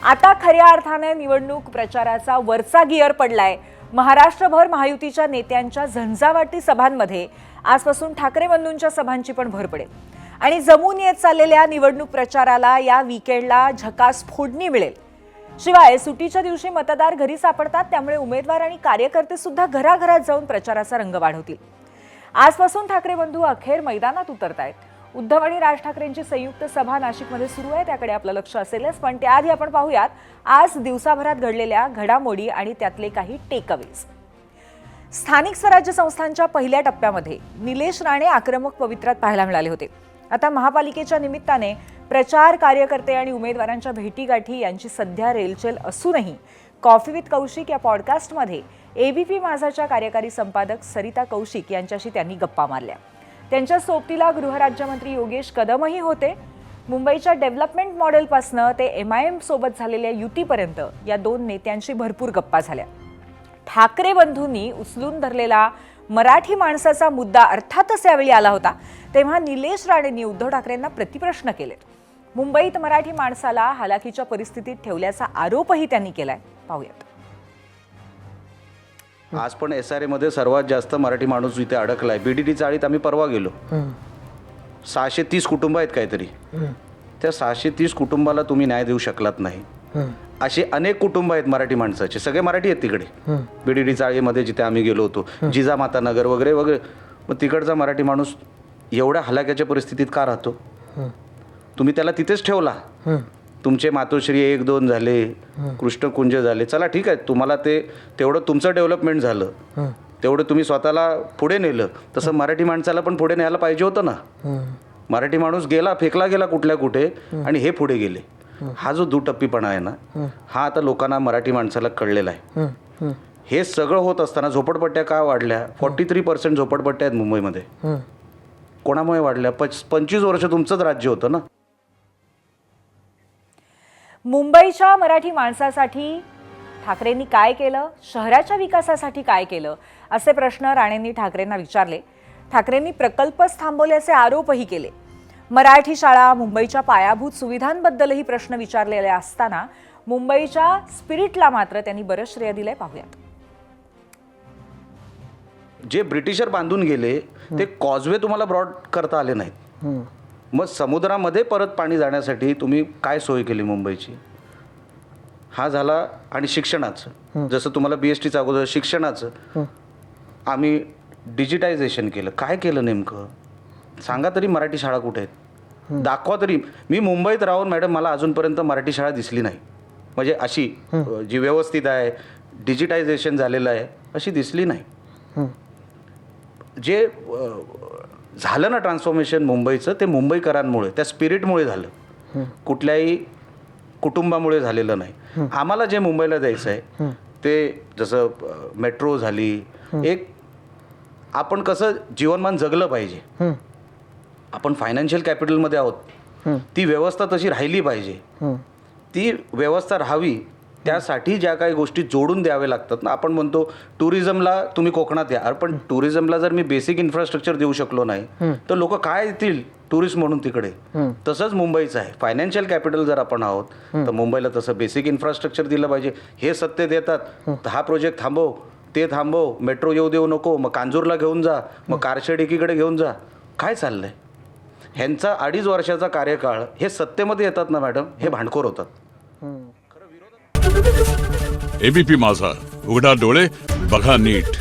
आता खऱ्या अर्थाने निवडणूक प्रचाराचा वरचा गिअर पडलाय। महाराष्ट्रभर महायुतीच्या नेत्यांच्या झंझावाती सभांमध्ये आजपासून ठाकरे बंधूंच्या सभांची पण भर पडेल आणि जमून येत चाललेल्या निवडणूक प्रचाराला या वीकेंडला झकास फोडणी मिळेल। शिवाय सुट्टीच्या दिवशी मतदार घरी सापडतात, त्यामुळे उमेदवार आणि कार्यकर्ते सुद्धा घराघरात जाऊन प्रचाराचा रंग वाढवतील। आजपासून ठाकरे बंधू अखेर मैदानात उतरतायत। उद्धव आणि राज ठाकरेंची संयुक्त सभा नाशिकमध्ये सुरू आहे, त्याकडे आपलं लक्ष असेलच, पण त्याआधी आपण पाहूयात आज दिवसाभरात घडलेल्या घडामोडी आणि त्यातले काही टेकअवेज। स्थानिक स्वराज्य संस्थांच्या पहिल्या टप्प्यामध्ये निलेश राणे आक्रमक पवित्र्यात पाहायला मिळाले होते। आता महापालिकेच्या निमित्ताने प्रचार, कार्यकर्ते आणि उमेदवारांच्या भेटीगाठी यांची सध्या रेलचेल असूनही कॉफी विथ कौशिक या पॉडकास्टमध्ये एबीपी माझाच्या कार्यकारी संपादक सरिता कौशिक यांच्याशी त्यांनी गप्पा मारल्या। त्यांच्या सोबतीला गृहराज्यमंत्री योगेश कदमही होते। मुंबईच्या डेव्हलपमेंट मॉडेलपासून ते MIM सोबत झालेल्या युतीपर्यंत या दोन नेत्यांशी भरपूर गप्पा झाल्या। ठाकरे बंधूंनी उचलून धरलेला मराठी माणसाचा मुद्दा अर्थातच यावेळी आला होता, तेव्हा निलेश राणेंनी उद्धव ठाकरेंना प्रतिप्रश्न केले। मुंबईत मराठी माणसाला हालाकीच्या परिस्थितीत ठेवल्याचा आरोपही त्यांनी केलाय, पाहूयात। आज पण SRA मध्ये सर्वात जास्त मराठी माणूस इथे अडकलाय। BDD चाळीत आम्ही परवा गेलो, 630 कुटुंब आहेत काहीतरी। त्या 630 कुटुंबाला तुम्ही न्याय देऊ शकलात नाही। असे अनेक कुटुंब आहेत मराठी माणसाचे, सगळे मराठी आहेत तिकडे। BDD चाळीमध्ये जिथे आम्ही गेलो होतो, जिजामाता नगर वगैरे वगैरे, मग तिकडचा मराठी माणूस एवढ्या हलाक्याच्या परिस्थितीत का राहतो? तुम्ही त्याला तिथेच ठेवला। तुमचे मातोश्री 1-2 झाले, कृष्णकुंज झाले, चला ठीक आहे, तुम्हाला ते तेवढं तुमचं डेव्हलपमेंट झालं, तेवढं तुम्ही स्वतःला पुढे नेलं, तसं मराठी माणसाला पण पुढे न्यायला पाहिजे होतं ना। मराठी माणूस गेला, फेकला गेला कुठल्या कुठे, आणि हे पुढे गेले। हा जो दुटप्पीपणा आहे ना, हा आता लोकांना, मराठी माणसाला कळलेला आहे। हे सगळं होत असताना झोपडपट्ट्या का वाढल्या? 43% झोपडपट्ट्या आहेत मुंबईमध्ये। कोणामुळे वाढल्या? 25 वर्ष तुमचंच राज्य होतं ना। मुंबईच्या मराठी माणसासाठी ठाकरेंनी काय केलं, शहराच्या विकासासाठी काय केलं, असे प्रश्न राणेंनी ठाकरेंना विचारले। ठाकरेंनी प्रकल्पच थांबवल्याचे आरोपही केले। मराठी शाळा, मुंबईच्या पायाभूत सुविधांबद्दलही प्रश्न विचारलेले असताना मुंबईच्या स्पिरिटला मात्र त्यांनी बरंच श्रेय दिलंय, पाहूयात। जे ब्रिटिशर बांधून गेले ते कॉजवे तुम्हाला ब्रॉड करता आले नाहीत। मग समुद्रामध्ये परत पाणी जाण्यासाठी तुम्ही काय सोय केली मुंबईची? हा झाला। आणि शिक्षणाचं, जसं तुम्हाला BSTचं अगोदर शिक्षणाचं आम्ही डिजिटायझेशन केलं। काय केलं नेमकं? सांगा तरी, मराठी शाळा कुठे आहेत? दाखवा तरी। मी मुंबईत राहून मॅडम, मला अजूनपर्यंत मराठी शाळा दिसली नाही, म्हणजे अशी जी व्यवस्थित आहे, डिजिटायझेशन झालेलं आहे, अशी दिसली नाही। जे झालं ना ट्रान्सफॉर्मेशन मुंबईचं, ते मुंबईकरांमुळे, त्या स्पिरिटमुळे झालं, कुठल्याही कुटुंबामुळे झालेलं नाही। आम्हाला जे मुंबईला द्यायचं आहे ते, जसं मेट्रो झाली, एक आपण कसं जीवनमान जगलं पाहिजे, आपण फायनान्शियल कॅपिटलमध्ये आहोत, ती व्यवस्था तशी राहिली पाहिजे। ती व्यवस्था राहावी त्यासाठी ज्या काही गोष्टी जोडून द्यावे लागतात ना। आपण म्हणतो टुरिझमला तुम्ही कोकणात या, पण टुरिझमला जर मी बेसिक इन्फ्रास्ट्रक्चर देऊ शकलो नाही तर लोक काय येतील टुरिस्ट म्हणून तिकडे? तसंच मुंबईचं आहे, फायनान्शियल कॅपिटल जर आपण आहोत तर मुंबईला तसं बेसिक इन्फ्रास्ट्रक्चर दिलं पाहिजे। हे सत्य देतात, हा प्रोजेक्ट थांबव, ते थांबव, मेट्रो येऊ देऊ नको, मग कांजूरला घेऊन जा, मग कारशेड एकीकडे घेऊन जा। काय चाललंय? ह्यांचा 2.5 वर्षाचा कार्यकाळ, हे सत्तेमध्ये येतात ना मॅडम, हे भांडखोर होतात। एबीपी माझा, उघडा डोळे बघा नीट।